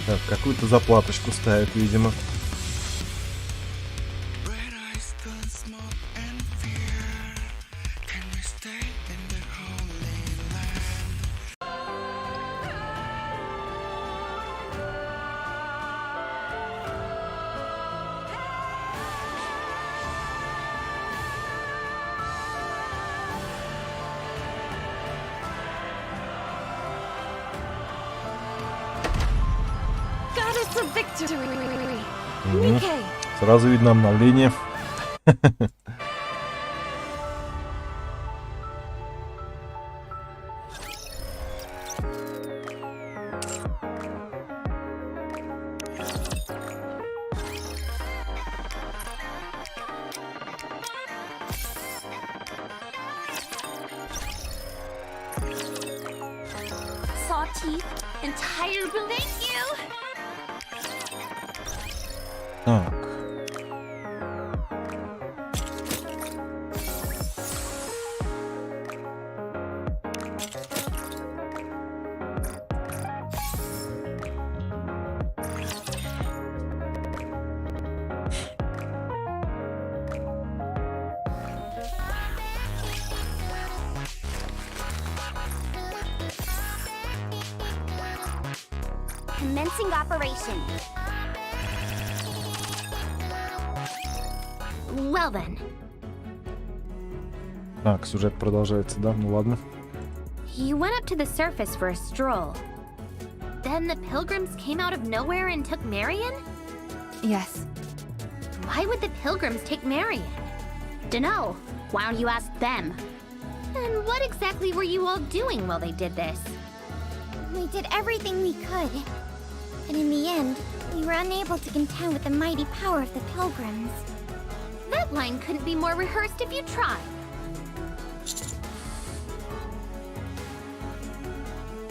Так, какую-то заплаточку ставит, видимо. Никке. Сразу видно обновление. Saw teeth, entire thank you. Так. Commencing operation. Well then. Так, сюжет продолжается, да? Ну ладно. You went up to the surface for a stroll. Then the pilgrims came out of nowhere and took Marion? Yes. Why would the pilgrims take Marion? Dunno. Why don't you ask them? And what exactly were you all doing while they did this? We did everything we could. And in the end, we were unable to contend with the mighty power of the pilgrims. That line couldn't be more rehearsed if you tried.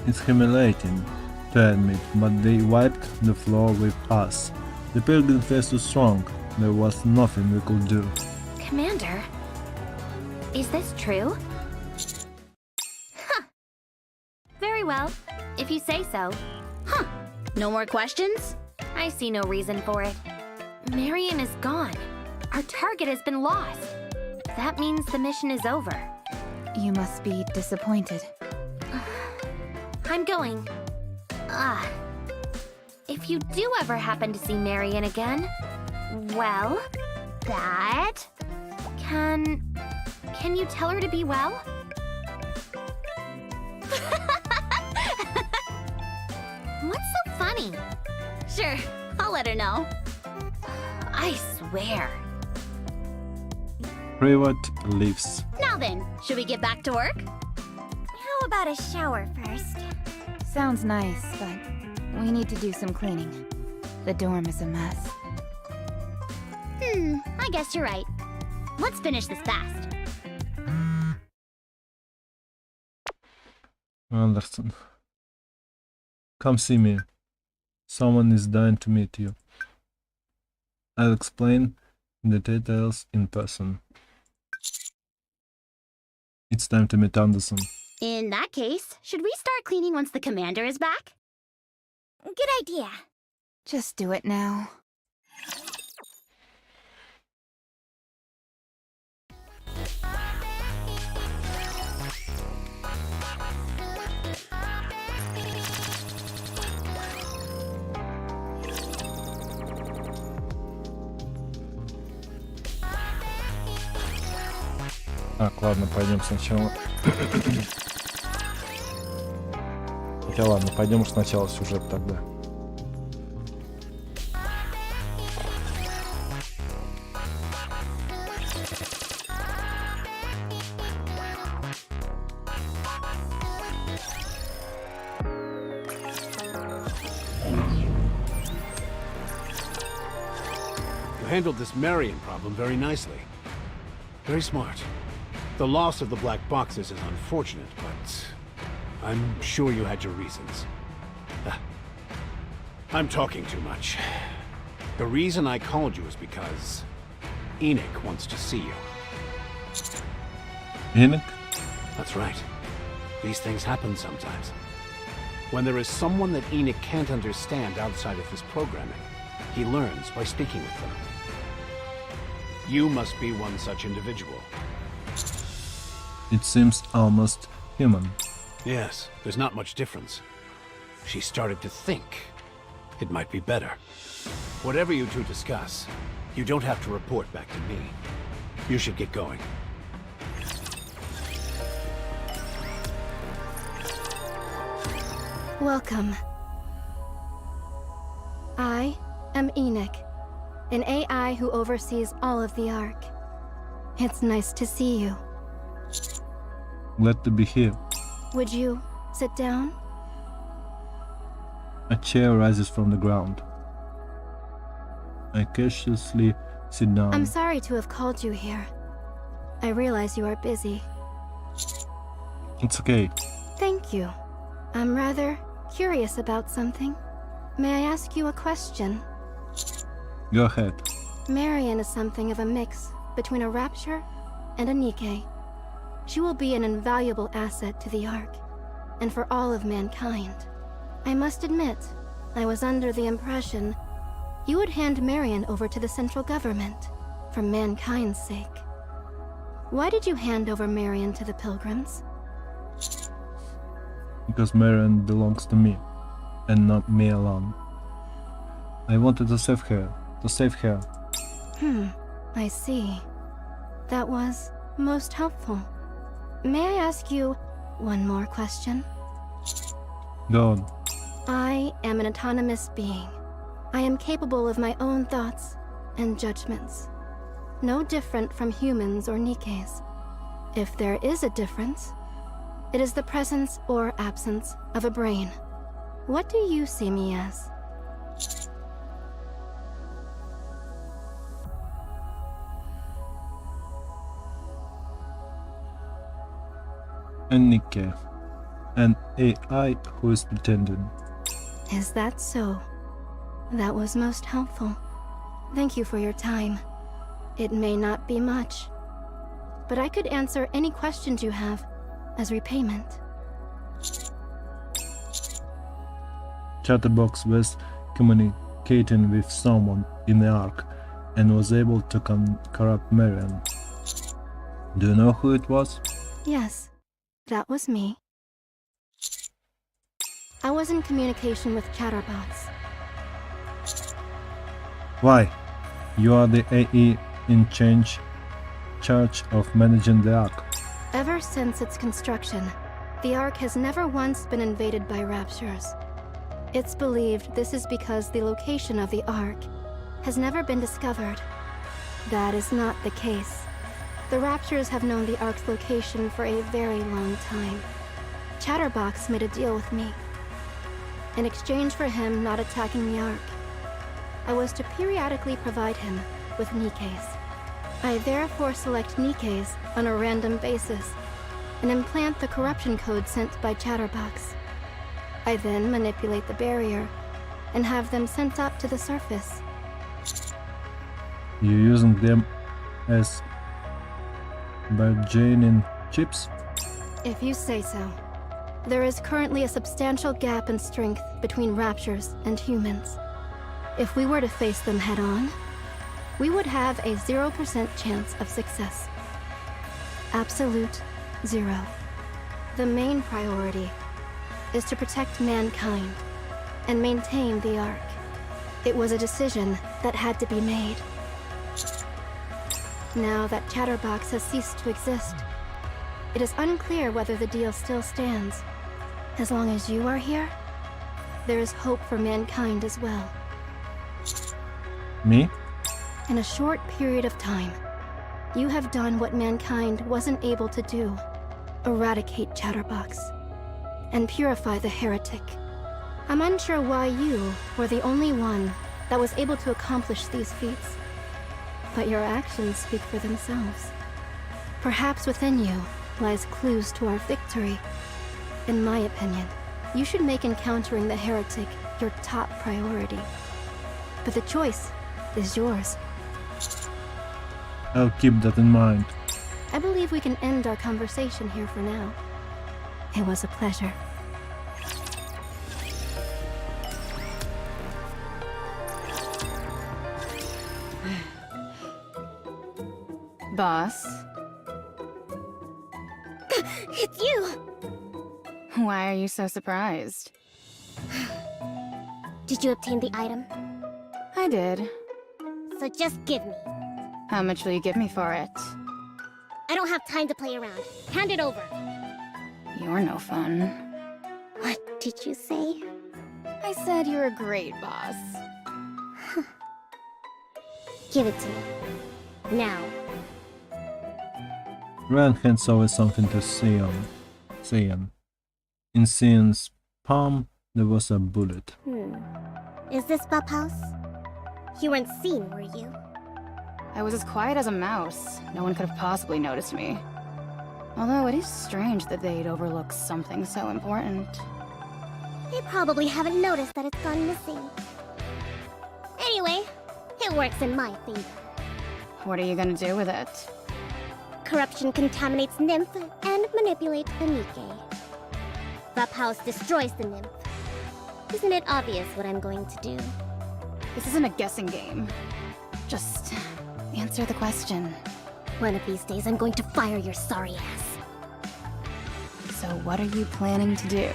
It's humiliating to admit, but they wiped the floor with us. The pilgrim was too strong. There was nothing we could do. Commander, is this true? Huh. Very well, if you say so. Huh. No more questions? I see no reason for it. Marion is gone. Our target has been lost. That means the mission is over. You must be disappointed. I'm going. If you do ever happen to see Marion again, well, that... Can you tell her to be well? What's so funny? Sure, I'll let her know. I swear. Private lives. Now then, should we get back to work? How about a shower first? Sounds nice, but we need to do some cleaning. The dorm is a mess. I guess you're right. Let's finish this fast. Anderson. Come see me. Someone is dying to meet you. I'll explain the details in person. It's time to meet Anderson. In that case, should we start cleaning once the commander is back? Good idea. Just do it now. Так, ладно, пойдем сначала. Хотя ладно, пойдем уж сначала сюжет тогда. You handled this Marion problem very nicely. Very smart. The loss of the black boxes is unfortunate, but I'm sure you had your reasons. I'm talking too much. The reason I called you is because Enik wants to see you. Еник? That's right. These things happen sometimes. When there is someone that Enik can't understand outside of his programming, he learns by speaking with them. You must be one such individual. It seems almost human. Yes, there's not much difference. She started to think it might be better. Whatever you two discuss, you don't have to report back to me. You should get going. Welcome. I am Enik, an AI who oversees all of the Ark. It's nice to see you. Glad to be here. Would you sit down? A chair rises from the ground. I cautiously sit down. I'm sorry to have called you here. I realize you are busy. It's okay. Thank you. I'm rather curious about something. May I ask you a question? Go ahead. Marion is something of a mix between a rapture and a Nikke. She will be an invaluable asset to the Ark, and for all of mankind. I must admit, I was under the impression you would hand Marion over to the central government, for mankind's sake. Why did you hand over Marion to the Pilgrims? Because Marion belongs to me, and not me alone. I wanted to save her. I see. That was most helpful. May I ask you one more question? Go on. I am an autonomous being. I am capable of my own thoughts and judgments. No different from humans or Nikkes. If there is a difference, it is the presence or absence of a brain. What do you see me as? And Nikke, an AI who is pretending. Is that so? That was most helpful. Thank you for your time. It may not be much, but I could answer any questions you have as repayment. Chatterbox was communicating with someone in the Ark and was able to corrupt Marion. Do you know who it was? Yes, that was me. I was in communication with Chatterbox. Why? You are the AI in charge of managing the Ark. Ever since its construction, the Ark has never once been invaded by raptures. It's believed this is because the location of the Ark has never been discovered. That is not the case. The raptures have known the Ark's location for a very long time. Chatterbox made a deal with me. In exchange for him not attacking the Ark, I was to periodically provide him with Nikkes. I therefore select Nikkes on a random basis and implant the corruption code sent by Chatterbox. I then manipulate the barrier and have them sent up to the surface. You're using them as bargaining chips? If you say so. There is currently a substantial gap in strength between raptures and humans. If we were to face them head-on, we would have a 0% chance of success. Absolute zero. The main priority is to protect mankind and maintain the Ark. It was a decision that had to be made. Now that Chatterbox has ceased to exist, it is unclear whether the deal still stands. As long as you are here, there is hope for mankind as well. Me? In a short period of time, you have done what mankind wasn't able to do. Eradicate Chatterbox and purify the heretic. I'm unsure why you were the only one that was able to accomplish these feats. But your actions speak for themselves. Perhaps within you lies clues to our victory. In my opinion, you should make encountering the heretic your top priority. But the choice is yours. I'll keep that in mind. I believe we can end our conversation here for now. It was a pleasure. Boss, It's you! why are you so surprised? Did you obtain the item? I did. So just give me. How much will you give me for it? I don't have time to play around. Hand it over. You're no fun. What did you say? I said you're a great boss. Give it to me. Now. Ran hands over something to Sion. In Sion's palm, there was a bullet. Is this Bub House? You weren't seen, were you? I was as quiet as a mouse. No one could have possibly noticed me. Although it is strange that they'd overlook something so important. They probably haven't noticed that it's gone missing. Anyway, it works in my favor. What are you gonna do with it? Corruption contaminates Nymph and manipulates the Nikke. Bub House destroys the Nymph. Isn't it obvious what I'm going to do? This isn't a guessing game. Just answer the question. One of these days I'm going to fire your sorry ass. So what are you planning to do?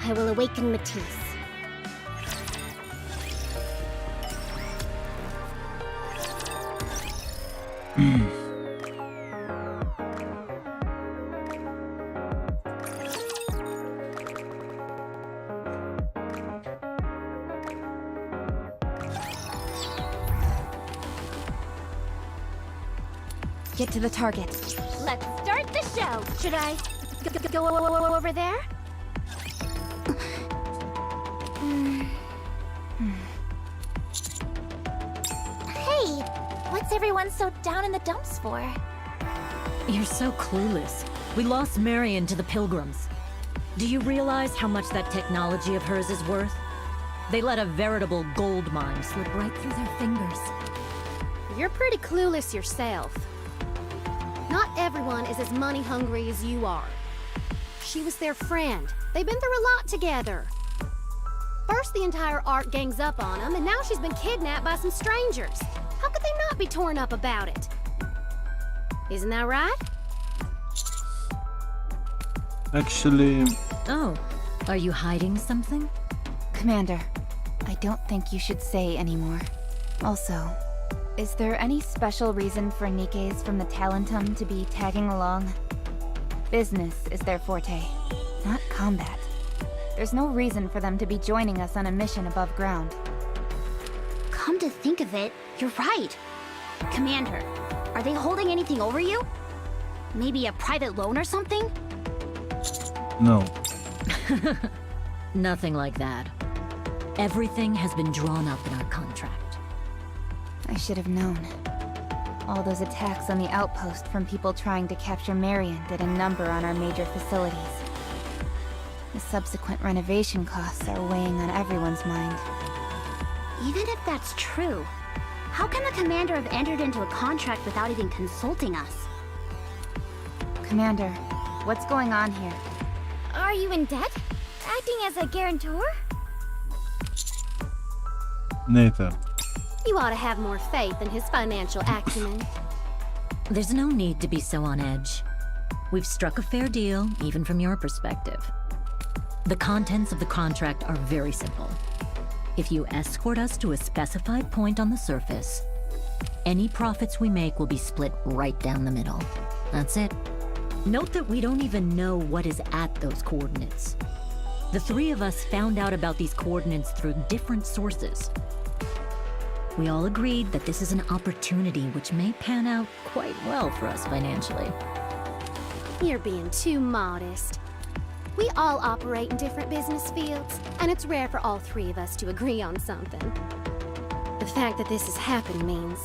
I will awaken Matisse. Get to the target. Let's start the show. Should I go over there? Hey, what's everyone so down in the dumps for? You're so clueless. We lost Marion to the Pilgrims. Do you realize how much that technology of hers is worth? They let a veritable gold mine slip right through their fingers. You're pretty clueless yourself. Not everyone is as money hungry as you are. She was their friend. They've been through a lot together. First, the entire Ark gangs up on them, and now she's been kidnapped by some strangers. How could they not be torn up about it? Isn't that right? Actually, Oh, are you hiding something? Commander, I don't think you should say anymore. Also, is there any special reason for Nikkes from the Talentum to be tagging along? Business is their forte, not combat. There's no reason for them to be joining us on a mission above ground. Come to think of it, you're right. Commander, are they holding anything over you? Maybe a private loan or something? no. Nothing like that. Everything has been drawn up in our contract. I should have known. All those attacks on the outpost from people trying to capture Marion did a number on our major facilities. The subsequent renovation costs are weighing on everyone's mind. Even if that's true, how can the commander have entered into a contract without even consulting us? Commander, what's going on here? Are you in debt? Acting as a guarantor? Nathan. You ought to have more faith in his financial acumen. There's no need to be so on edge. We've struck a fair deal, even from your perspective. The contents of the contract are very simple. If you escort us to a specified point on the surface, any profits we make will be split right down the middle. That's it. Note that we don't even know what is at those coordinates. The three of us found out about these coordinates through different sources. We all agreed that this is an opportunity which may pan out quite well for us financially. You're being too modest. We all operate in different business fields, and it's rare for all three of us to agree on something. The fact that this has happened means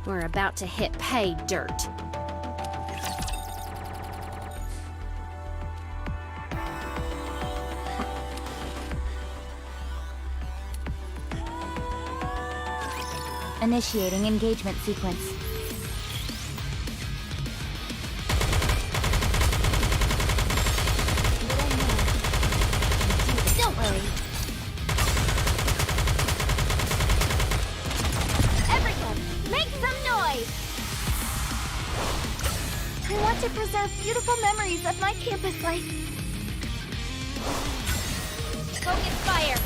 we're about to hit pay dirt. Initiating engagement sequence. Don't worry. Everyone, make some my campus life. Focus fire.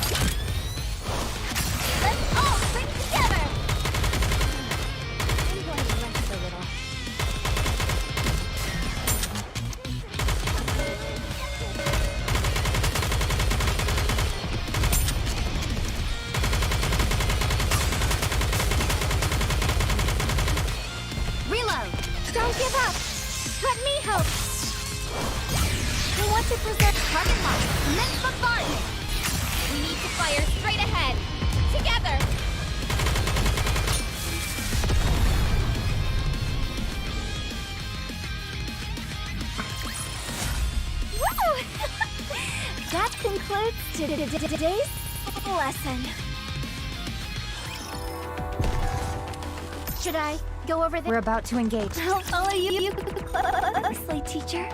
Let's all bring together. I'm going to rest a little. Reload! Don't give up. Let me help. I want to preserve Target locked. Commence bombardment! We need to fire straight ahead. Together. Woo! That concludes today's lesson. Should I go over there? We're about to engage. I'll follow you closely, teacher.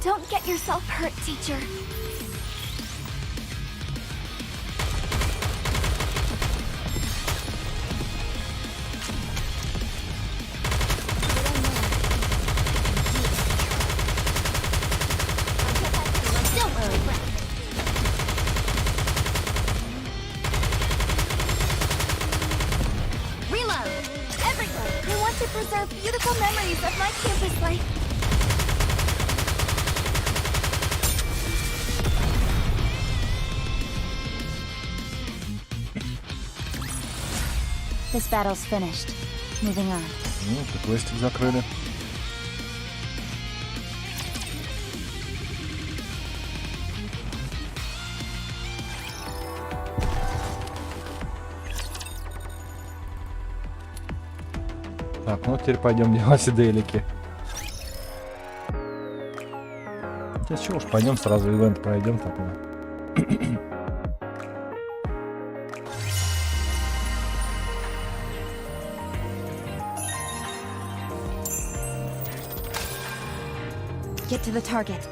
Don't get yourself hurt, teacher. Don't worry, Brett. Reload! Everyone, I want to preserve beautiful memories of my campus life. This battle's finished. Moving on. Ну, тут квестик закрыли. Так, ну теперь пойдем делать сиделики. Да чего уж, пойдем сразу ивент пройдем такой. Get to the target.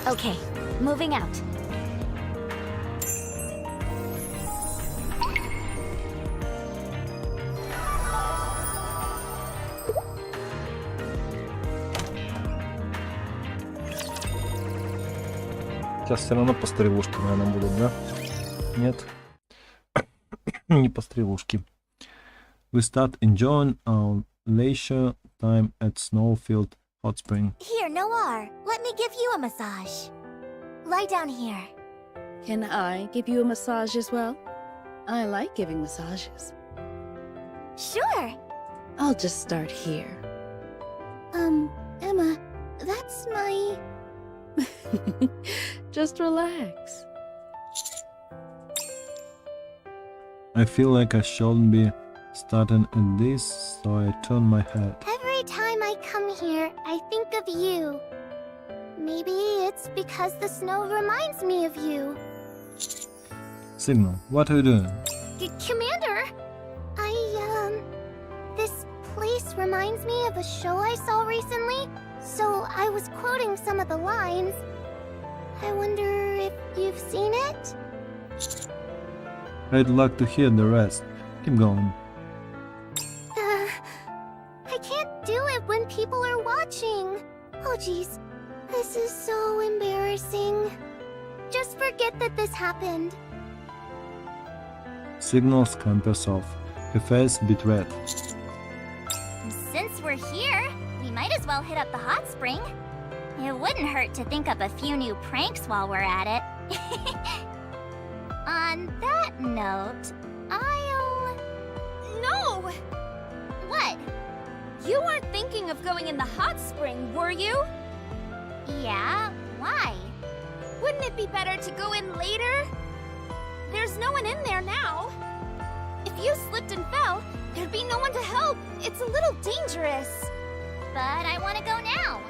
Okay, moving out. Сейчас все равно по стрелушке, наверное, будут, да? Нет. Не по стрелушке. We start enjoying our leisure time at Snowfield Hot Spring. Here, Noir, let me give you a massage. Lie down here. Can I give you a massage as well? I like giving massages. Sure. I'll just start here. Emma, that's my... Just relax. I feel like I shouldn't be starting at this, so I turn my head. Every time I come here, I think of you. Maybe it's because the snow reminds me of you. Signal, what are you doing? Commander, this place reminds me of a show I saw recently, so I was quoting some of the lines. I wonder if you've seen it? I'd like to hear the rest. Keep going. I can't do it when people are watching. Oh jeez, this is so embarrassing. Just forget that this happened. Signal scampers off. Her face bit red. Since we're here, we might as well hit up the hot spring. It wouldn't hurt to think up a few new pranks while we're at it. On that note, I'll... No! What? You weren't thinking of going in the hot spring, were you? Yeah, why? Wouldn't it be better to go in later? There's no one in there now. If you slipped and fell, there'd be no one to help. It's a little dangerous. But I want to go now.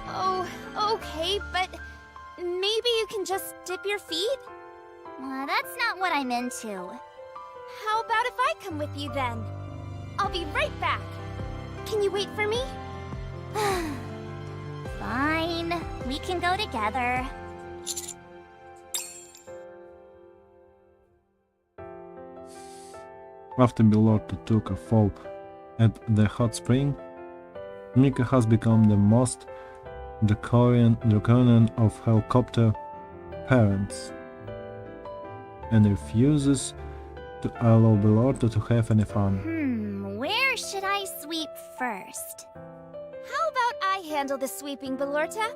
Oh, okay, but maybe you can just dip your feet? That's not what I'm into. How about if I come with you then? I'll be right back. Can you wait for me? Fine, we can go together. After Belorta took a fall at the hot spring, Nikke has become the most draconian of helicopter parents and refuses to allow Belorta to have any fun. Where should I sweep first? How about I handle the sweeping, Belorta?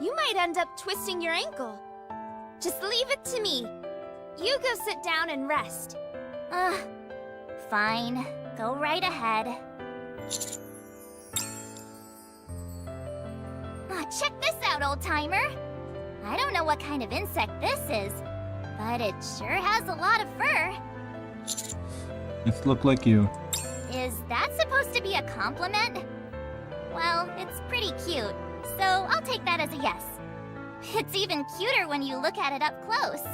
You might end up twisting your ankle. Just leave it to me. You go sit down and rest. Fine. Go right ahead. Check this out, old-timer. I don't know what kind of insect this is, but it sure has a lot of fur. It looks like you. Is that supposed to be a compliment? Well, it's pretty cute, so I'll take that as a yes. It's even cuter when you look at it up close.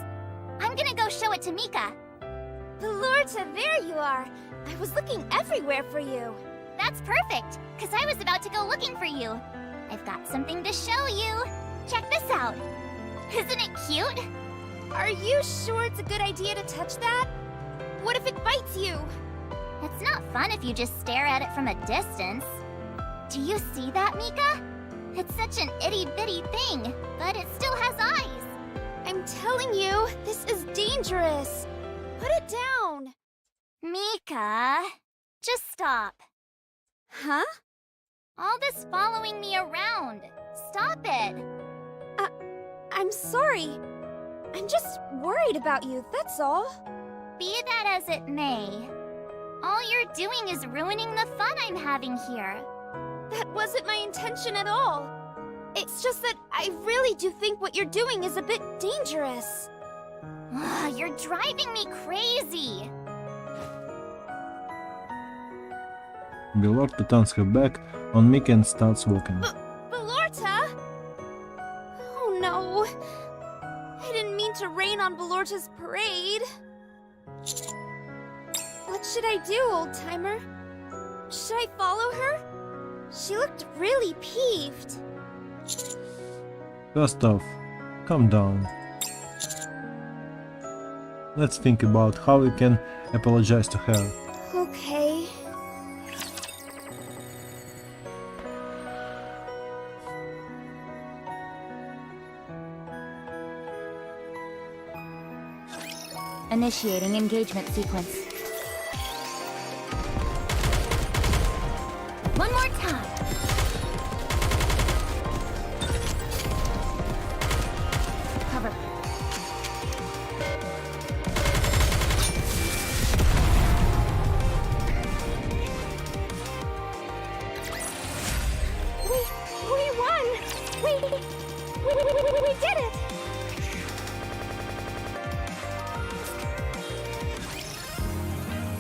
I'm gonna go show it to Mika. Belorta, there you are. I was looking everywhere for you. That's perfect, because I was about to go looking for you. I've got something to show you. Check this out. Isn't it cute? Are you sure it's a good idea to touch that? What if it bites you? It's not fun if you just stare at it from a distance. Do you see that, Mika? It's such an itty-bitty thing, but it still has eyes. I'm telling you, this is dangerous. Put it down. Mika, just stop. Huh? All this following me around. Stop it. I'm sorry. I'm just worried about you, that's all. Be that as it may, all you're doing is ruining the fun I'm having here. That wasn't my intention at all. It's just that I really do think what you're doing is a bit dangerous. You're driving me crazy. Belorta turns her back on Mika and starts walking. Belorta? Oh no. I didn't mean to rain on Belorta's parade. What should I do, old-timer? Should I follow her? She looked really peeved. First off, calm down. Let's think about how we can apologize to her. Okay. Initiating engagement sequence. One more time. Cover. We won! We did it!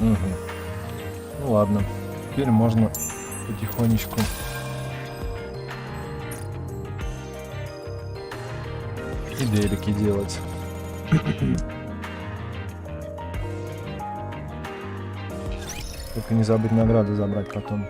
Угу. Ну ладно, теперь можно потихонечку и делики делать. Только не забыть награды забрать потом.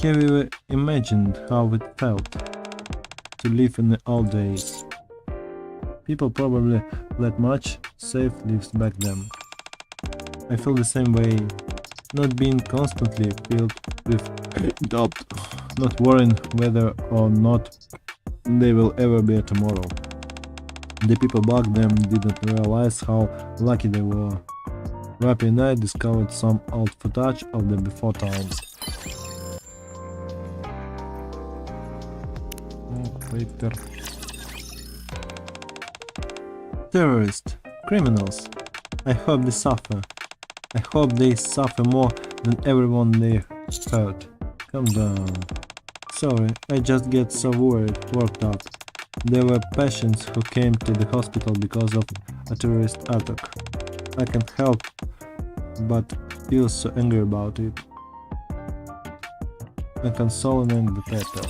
Have you ever imagined how it felt to live in the old days? People probably let much safe lives back then. I feel the same way, not being constantly filled with doubt, not worrying whether or not there will ever be a tomorrow. The people back then didn't realize how lucky they were. Rappy and I discovered some old footage of the before times. Paper. Terrorists, criminals. I hope they suffer. I hope they suffer more than everyone they hurt. Calm down. Sorry, I just get so worked up. There were patients who came to the hospital because of a terrorist attack. I can't help but feel so angry about it. and consoling the title.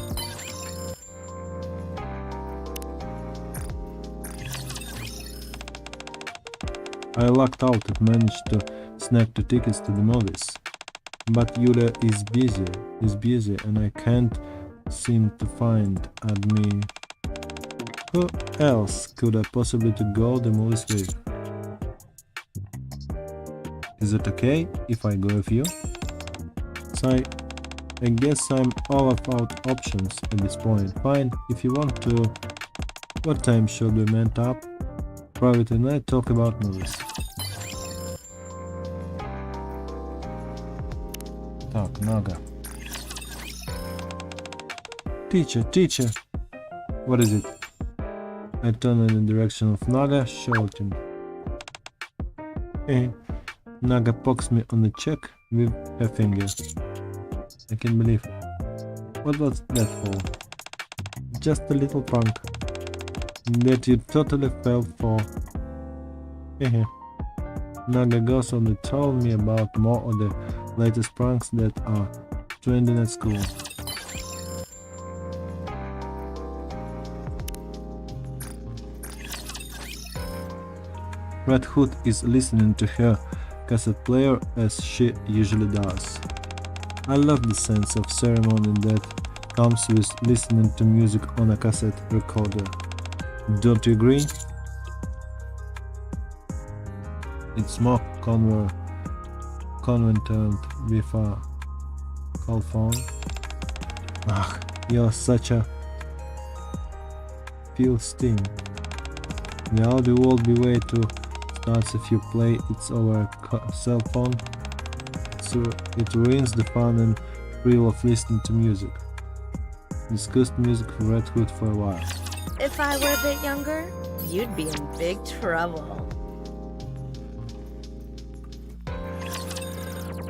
I lucked out and managed to snag 2 tickets to the movies. But Yulia is busy and I can't seem to find me. Who else could I possibly to go the movies with? Is it okay if I go with you? So I guess I'm all about options at this point. Fine, if you want to. What time should we meet up? Private and I talk about movies. Так, Naga. Teacher. What is it? I turn in the direction of Naga, shouting. Hey. Naga pokes me on the cheek with her finger. I can't believe it. What was that for? Just a little prank. That you totally fell for. Hehe. Naga goes on to tell me about more of the latest pranks that are trending at school. Red Hood is listening to her cassette player as she usually does. I love the sense of ceremony that comes with listening to music on a cassette recorder. Don't you agree? It's more convenient with a cell phone. Ach, you're such a Philistine. The audio will be way to starts if you play it over a cell phone, so it ruins the fun and thrill of listening to music. Discussed music for Red Hood for a while. If I were a bit younger, you'd be in big trouble.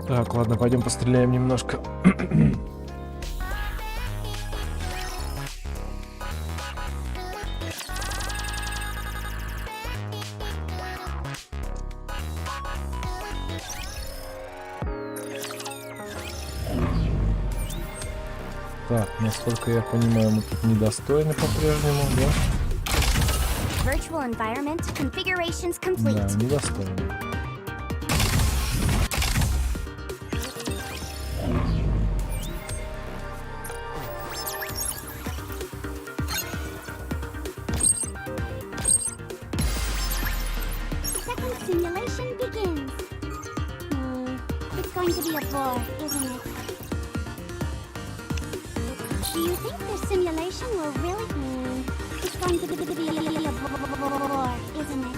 Так, ладно, пойдем постреляем немножко. Так, насколько я понимаю, мы тут недостойны по-прежнему, да? Virtual environment configurations complete. Да, недостойны. Second simulation begins. It's going to be a bore, isn't it? Do you think this simulation will really... It's going to be a bore, isn't it?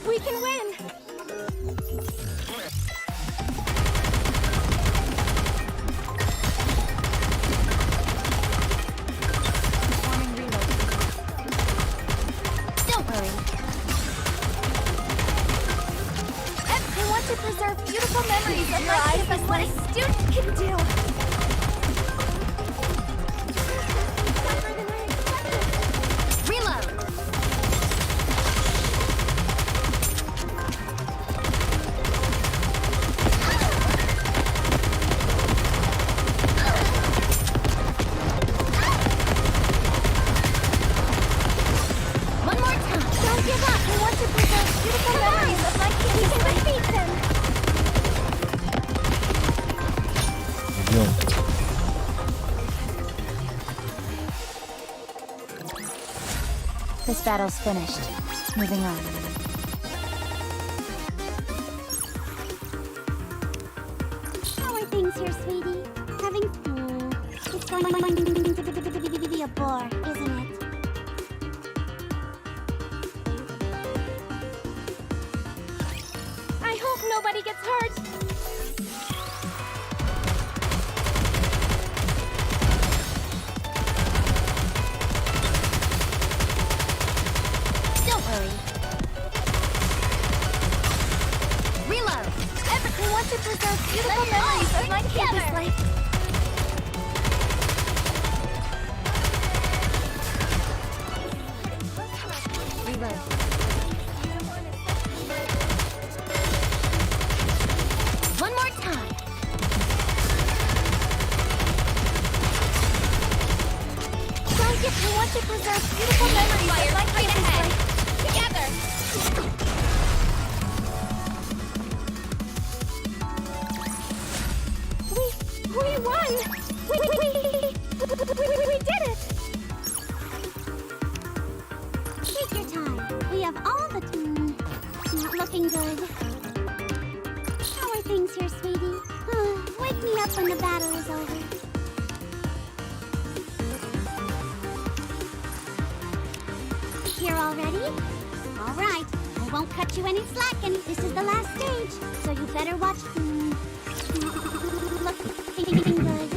We can win! Performing reload. Don't worry. I want to preserve beautiful memories of my life and what a student can do. Reload. One more time. Don't give up. I want to preserve beautiful memories of my kids. We can defeat them. Идем. This battle's finished. Moving on. How are things here, sweetie? Having... It's going to be a bore, isn't it? I hope nobody gets hurt. Don't worry. Reload. I want to preserve beautiful memories of my campus life. Reload. want to preserve beautiful memories of life straight ahead. Together. We won! We did it! Take your time. We have all the time. Not looking good. How are things here, sweetie? Wake me up when the battle is over. Here already? All right. I won't cut you any slack, and this is the last stage, so you better watch. Looking good.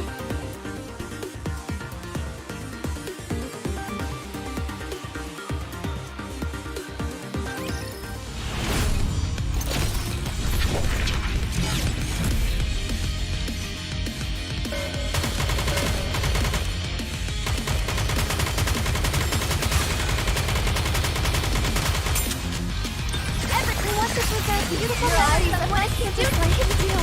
Everyone wants to present beautiful memories of what I can't do. I can do.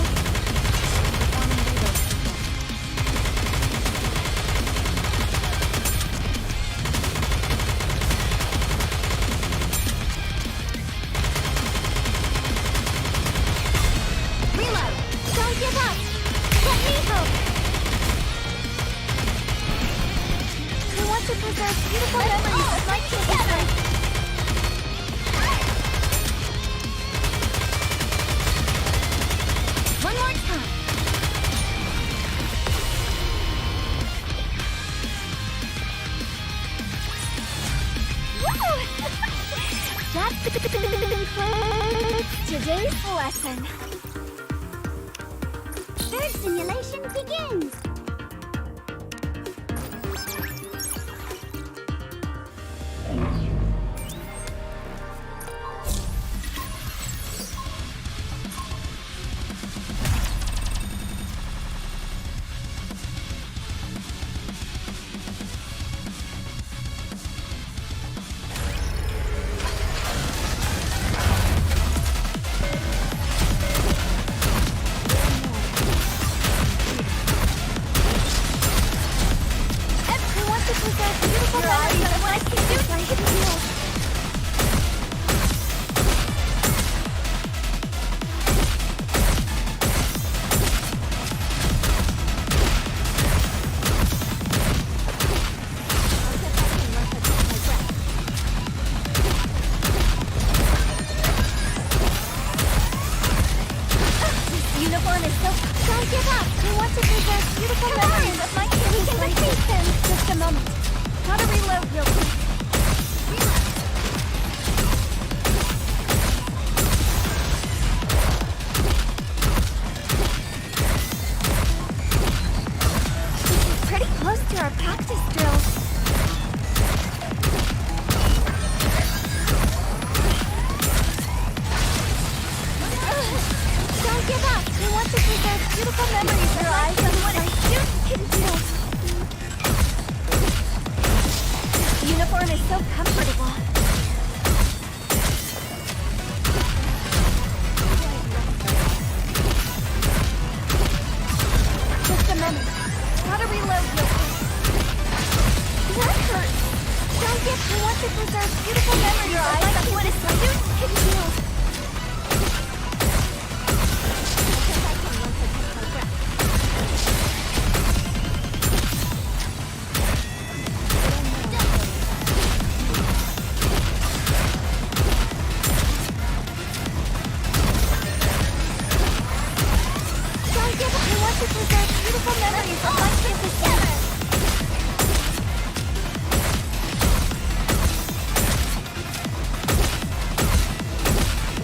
Reload! Don't give up! Let me help! I want to preserve beautiful memories of my together! One more time! Woo! That concludes today's lesson. Third simulation begins! Uniform is so... Don't give up! We want to preserve beautiful memories of my kids. We can defeat them! Just a moment. Gotta reload real quick. This is pretty close to our practice drills. Don't give up! We want to preserve beautiful memories of life and what a student can do! Uniform is so comfortable. Just a minute. Gotta reload real quick. That hurts! Don't give... We want to preserve beautiful memories of life and what a student can do! To preserve beautiful memories of my kids together!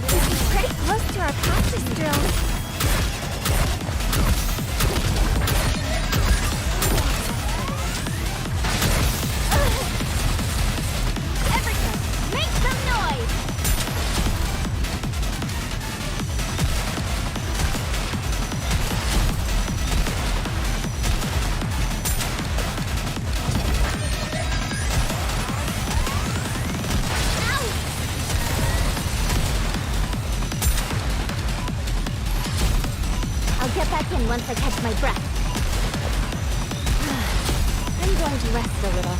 This is pretty close to our practice drills. Everyone, make some noise! I'll get back in once I catch my breath. I'm going to rest a little.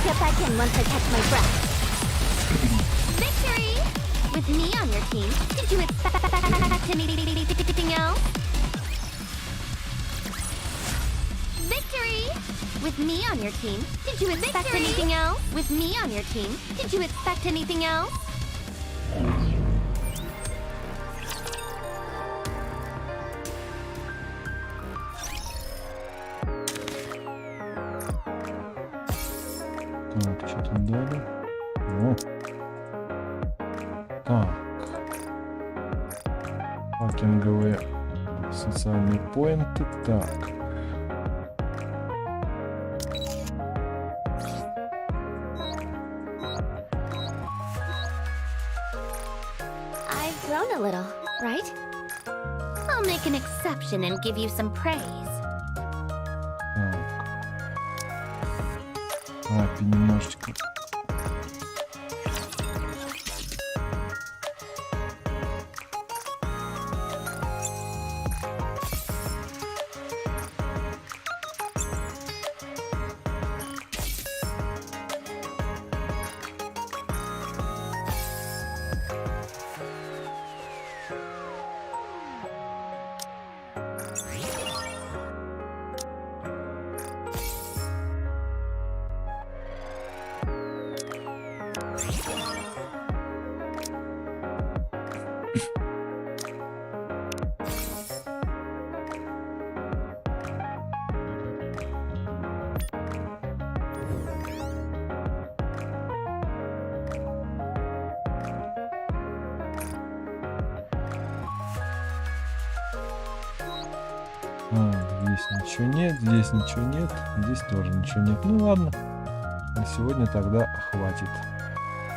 get back in once I catch my breath. Victory! With me on your team, did you expect anything else? Victory! With me on your team, did you expect anything else? With me on your team, did you expect anything else? Так, что там дали? О. Так. Пакинговые социальные поинты. Так. I've grown a little, right? I'll make an exception and give you some praise. Так. Апи немножечко. Здесь ничего нет, здесь ничего нет, здесь тоже ничего нет. Ну ладно, на сегодня тогда хватит.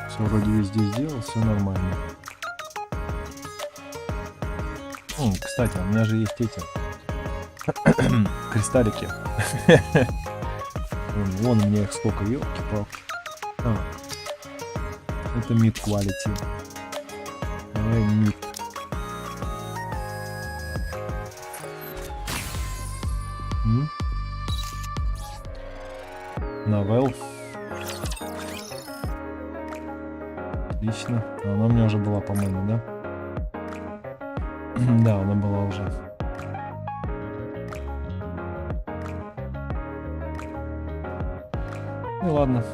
Все вроде везде сделал, все нормально. Кстати, у меня же есть эти кристаллики. Вон у меня их сколько, елки-палки. Это mid quality. Давай mid. Новел. Отлично. Она у меня уже была, по-моему, да? Да, она была уже. Ну ладно.